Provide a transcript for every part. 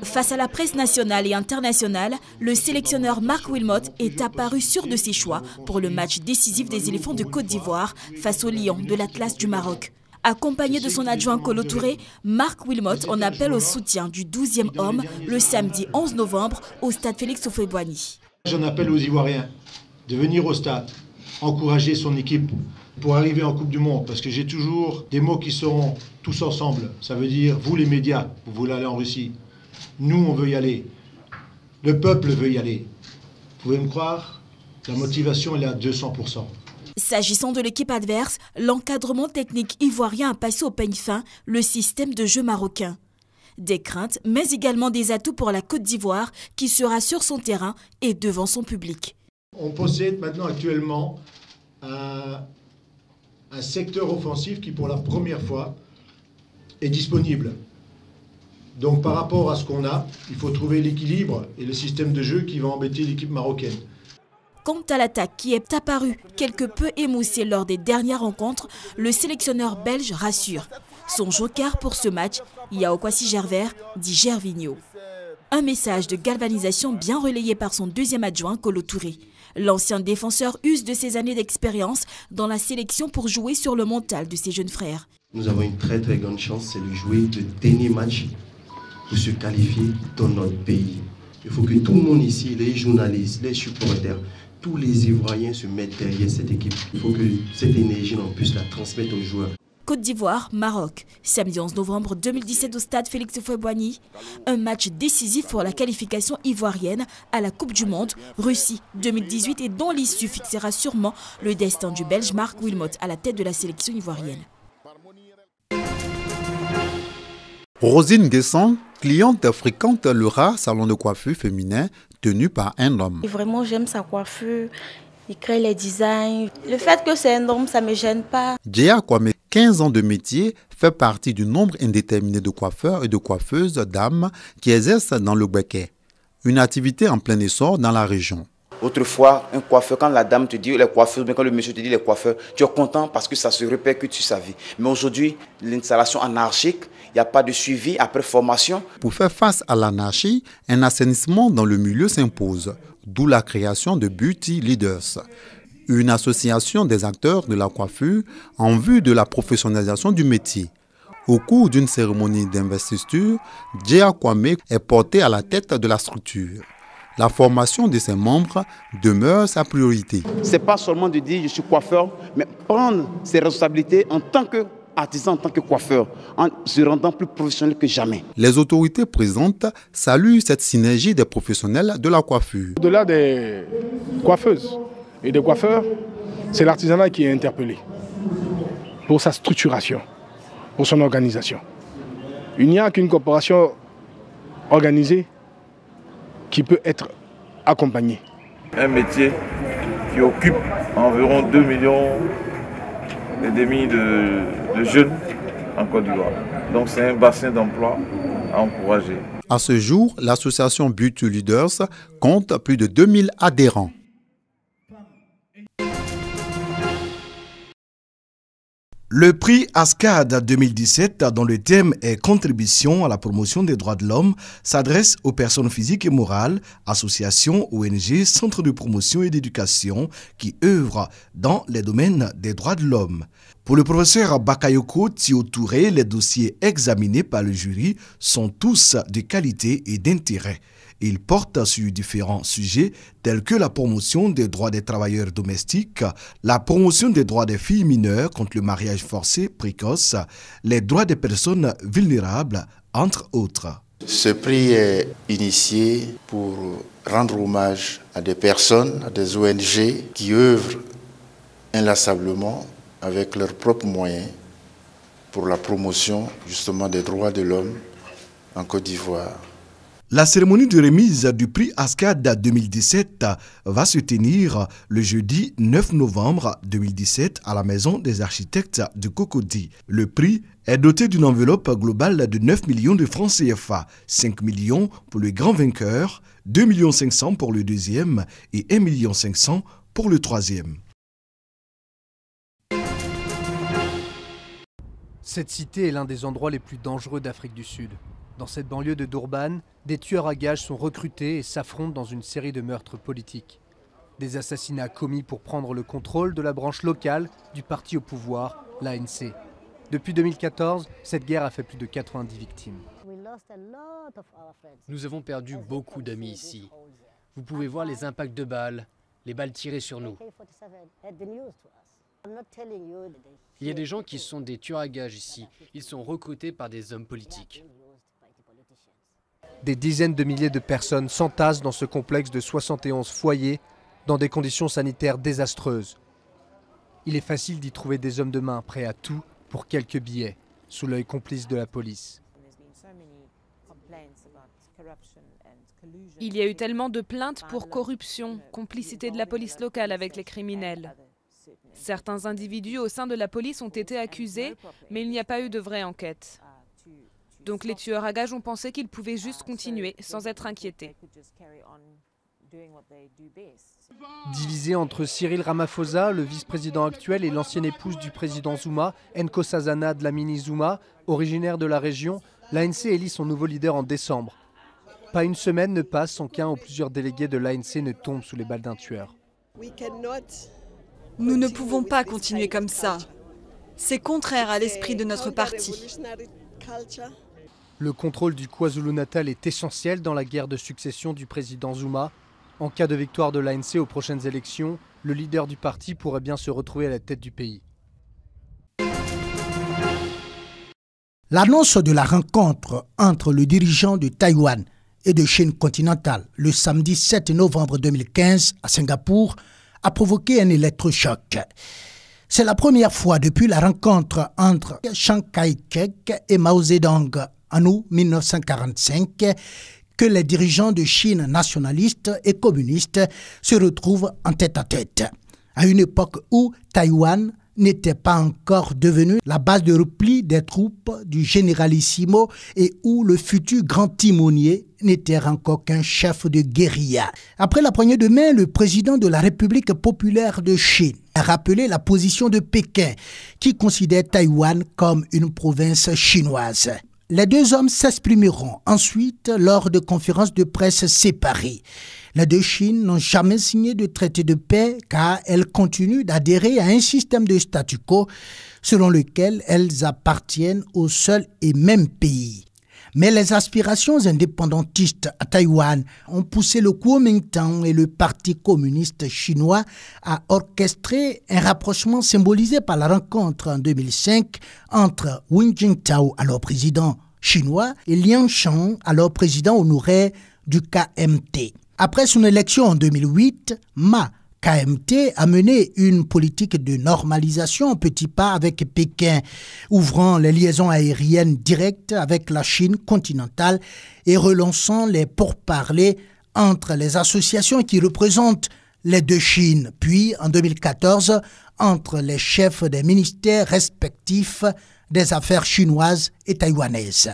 Face à la presse nationale et internationale, le sélectionneur Marc Wilmot est apparu sûr de ses choix pour le match décisif des éléphants de Côte d'Ivoire face aux Lions de l'Atlas du Maroc. Accompagné de son adjoint Kolo Touré, Marc Wilmot en appelle au soutien du 12e homme le samedi 11 novembre au stade Félix Houphouët-Boigny. J'en appelle aux Ivoiriens de venir au stade, encourager son équipe pour arriver en Coupe du Monde, parce que j'ai toujours des mots qui seront tous ensemble. Ça veut dire, vous les médias, vous voulez aller en Russie. Nous, on veut y aller. Le peuple veut y aller. Vous pouvez me croire, la motivation elle est à 200%. S'agissant de l'équipe adverse, l'encadrement technique ivoirien a passé au peigne fin le système de jeu marocain. Des craintes, mais également des atouts pour la Côte d'Ivoire qui sera sur son terrain et devant son public. On possède maintenant actuellement un secteur offensif qui pour la première fois est disponible. Donc par rapport à ce qu'on a, il faut trouver l'équilibre et le système de jeu qui va embêter l'équipe marocaine. Quant à l'attaque qui est apparue quelque peu émoussée lors des dernières rencontres, le sélectionneur belge rassure. Son joker pour ce match, Yao Kwasi Gerver, dit Gervinho. Un message de galvanisation bien relayé par son deuxième adjoint, Kolo Touré. L'ancien défenseur use de ses années d'expérience dans la sélection pour jouer sur le mental de ses jeunes frères. Nous avons une très grande chance, c'est de jouer le dernier match pour se qualifier dans notre pays. Il faut que tout le monde ici, les journalistes, les supporters, tous les Ivoiriens se mettent derrière cette équipe. Il faut que cette énergie, on puisse la transmettre aux joueurs. Côte d'Ivoire, Maroc, samedi 11 novembre 2017 au stade Félix Houphouët-Boigny. Un match décisif pour la qualification ivoirienne à la Coupe du Monde Russie 2018 et dont l'issue fixera sûrement le destin du Belge Marc Wilmot à la tête de la sélection ivoirienne. Rosine Guesson, cliente fréquente le rare salon de coiffure féminin tenu par un homme. Vraiment, j'aime sa coiffure, il crée les designs. Le fait que c'est un homme, ça ne me gêne pas. Djéa Kwame, 15 ans de métier, fait partie du nombre indéterminé de coiffeurs et de coiffeuses dames qui exercent dans le Béquet, une activité en plein essor dans la région. Autrefois, un coiffeur, quand la dame te dit les coiffeurs, mais quand le monsieur te dit les coiffeurs, tu es content parce que ça se répercute sur sa vie. Mais aujourd'hui, l'installation anarchique, il n'y a pas de suivi après formation. Pour faire face à l'anarchie, un assainissement dans le milieu s'impose, d'où la création de Beauty Leaders, une association des acteurs de la coiffure en vue de la professionnalisation du métier. Au cours d'une cérémonie d'investiture, Djéa Kwame est porté à la tête de la structure. La formation de ses membres demeure sa priorité. Ce n'est pas seulement de dire je suis coiffeur, mais prendre ses responsabilités en tant qu'artisan, en tant que coiffeur, en se rendant plus professionnel que jamais. Les autorités présentes saluent cette synergie des professionnels de la coiffure. Au-delà des coiffeuses et des coiffeurs, c'est l'artisanat qui est interpellé pour sa structuration, pour son organisation. Il n'y a qu'une corporation organisée qui peut être accompagné. Un métier qui occupe environ 2,5 millions de jeunes en Côte d'Ivoire. Donc c'est un bassin d'emploi à encourager. À ce jour, l'association Beauty Leaders compte plus de 2000 adhérents. Le prix ASCAD 2017, dont le thème est Contribution à la promotion des droits de l'homme, s'adresse aux personnes physiques et morales, associations, ONG, centres de promotion et d'éducation qui œuvrent dans les domaines des droits de l'homme. Pour le professeur Bakayoko Tio Touré, les dossiers examinés par le jury sont tous de qualité et d'intérêt. Il porte sur différents sujets tels que la promotion des droits des travailleurs domestiques, la promotion des droits des filles mineures contre le mariage forcé précoce, les droits des personnes vulnérables, entre autres. Ce prix est initié pour rendre hommage à des personnes, à des ONG qui œuvrent inlassablement avec leurs propres moyens pour la promotion justement des droits de l'homme en Côte d'Ivoire. La cérémonie de remise du prix ASCAD 2017 va se tenir le jeudi 9 novembre 2017 à la Maison des architectes de Cocody. Le prix est doté d'une enveloppe globale de 9 millions de francs CFA, 5 millions pour le grand vainqueur, 2 500 000 pour le deuxième et 1 500 000 pour le troisième. Cette cité est l'un des endroits les plus dangereux d'Afrique du Sud. Dans cette banlieue de Durban, des tueurs à gages sont recrutés et s'affrontent dans une série de meurtres politiques. Des assassinats commis pour prendre le contrôle de la branche locale du parti au pouvoir, l'ANC. Depuis 2014, cette guerre a fait plus de 90 victimes. Nous avons perdu beaucoup d'amis ici. Vous pouvez voir les impacts de balles, les balles tirées sur nous. Il y a des gens qui sont des tueurs à gages ici. Ils sont recrutés par des hommes politiques. Des dizaines de milliers de personnes s'entassent dans ce complexe de 71 foyers dans des conditions sanitaires désastreuses. Il est facile d'y trouver des hommes de main prêts à tout pour quelques billets, sous l'œil complice de la police. Il y a eu tellement de plaintes pour corruption, complicité de la police locale avec les criminels. Certains individus au sein de la police ont été accusés, mais il n'y a pas eu de vraie enquête. Donc les tueurs à gages ont pensé qu'ils pouvaient juste continuer sans être inquiétés. Divisé entre Cyril Ramaphosa, le vice-président actuel, et l'ancienne épouse du président Zuma, Nkosazana Dlamini Zuma, originaire de la région, l'ANC élit son nouveau leader en décembre. Pas une semaine ne passe sans qu'un ou plusieurs délégués de l'ANC ne tombent sous les balles d'un tueur. Nous ne pouvons pas continuer comme ça. C'est contraire à l'esprit de notre parti. Le contrôle du KwaZulu-Natal est essentiel dans la guerre de succession du président Zuma. En cas de victoire de l'ANC aux prochaines élections, le leader du parti pourrait bien se retrouver à la tête du pays. L'annonce de la rencontre entre le dirigeant de Taïwan et de Chine continentale le samedi 7 novembre 2015 à Singapour a provoqué un électrochoc. C'est la première fois depuis la rencontre entre Chiang Kai-shek et Mao Zedong en août 1945 que les dirigeants de Chine nationalistes et communistes se retrouvent en tête-à-tête. À une époque où Taïwan n'était pas encore devenu la base de repli des troupes du généralissimo et où le futur grand timonier n'était encore qu'un chef de guérilla. Après la poignée de main, le président de la République populaire de Chine a rappelé la position de Pékin qui considère Taïwan comme une province chinoise. Les deux hommes s'exprimeront ensuite lors de conférences de presse séparées. Les deux Chines n'ont jamais signé de traité de paix car elles continuent d'adhérer à un système de statu quo selon lequel elles appartiennent au seul et même pays. Mais les aspirations indépendantistes à Taïwan ont poussé le Kuomintang et le Parti communiste chinois à orchestrer un rapprochement symbolisé par la rencontre en 2005 entre Hu Jintao, alors président chinois, et Liang Shan, alors président honoraire du KMT. Après son élection en 2008, Ma KMT a mené une politique de normalisation en petits pas avec Pékin, ouvrant les liaisons aériennes directes avec la Chine continentale et relançant les pourparlers entre les associations qui représentent les deux Chines, puis en 2014 entre les chefs des ministères respectifs des affaires chinoises et taïwanaises.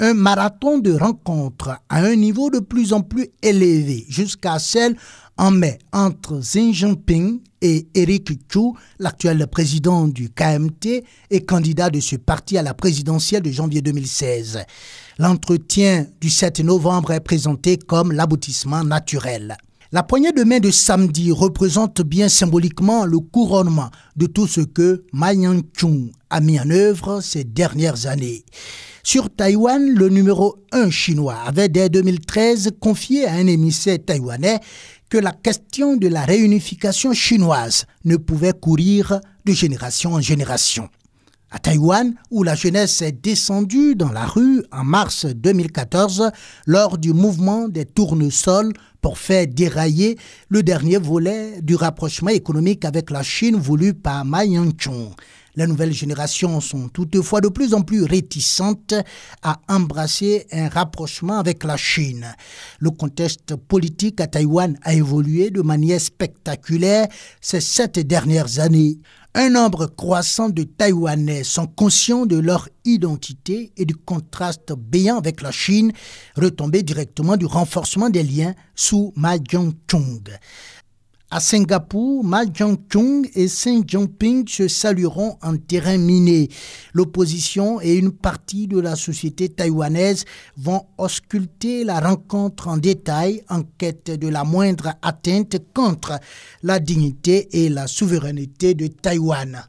Un marathon de rencontres à un niveau de plus en plus élevé jusqu'à celle en mai entre Xi Jinping et Eric Chu, l'actuel président du KMT et candidat de ce parti à la présidentielle de janvier 2016. L'entretien du 7 novembre est présenté comme l'aboutissement naturel. La poignée de main de samedi représente bien symboliquement le couronnement de tout ce que Ma Ying-jeou a mis en œuvre ces dernières années. Sur Taïwan, le numéro 1 chinois avait dès 2013 confié à un émissaire taïwanais que la question de la réunification chinoise ne pouvait courir de génération en génération. À Taïwan, où la jeunesse est descendue dans la rue en mars 2014 lors du mouvement des tournesols pour faire dérailler le dernier volet du rapprochement économique avec la Chine voulu par Ma Ying-jeou. Les nouvelles générations sont toutefois de plus en plus réticentes à embrasser un rapprochement avec la Chine. Le contexte politique à Taïwan a évolué de manière spectaculaire ces 7 dernières années. Un nombre croissant de Taïwanais sont conscients de leur identité et du contraste béant avec la Chine, retombé directement du renforcement des liens sous Ma Ying-jeou. À Singapour, Ma Ying-jeou et Xi Jinping se salueront en terrain miné. L'opposition et une partie de la société taïwanaise vont ausculter la rencontre en détail en quête de la moindre atteinte contre la dignité et la souveraineté de Taïwan.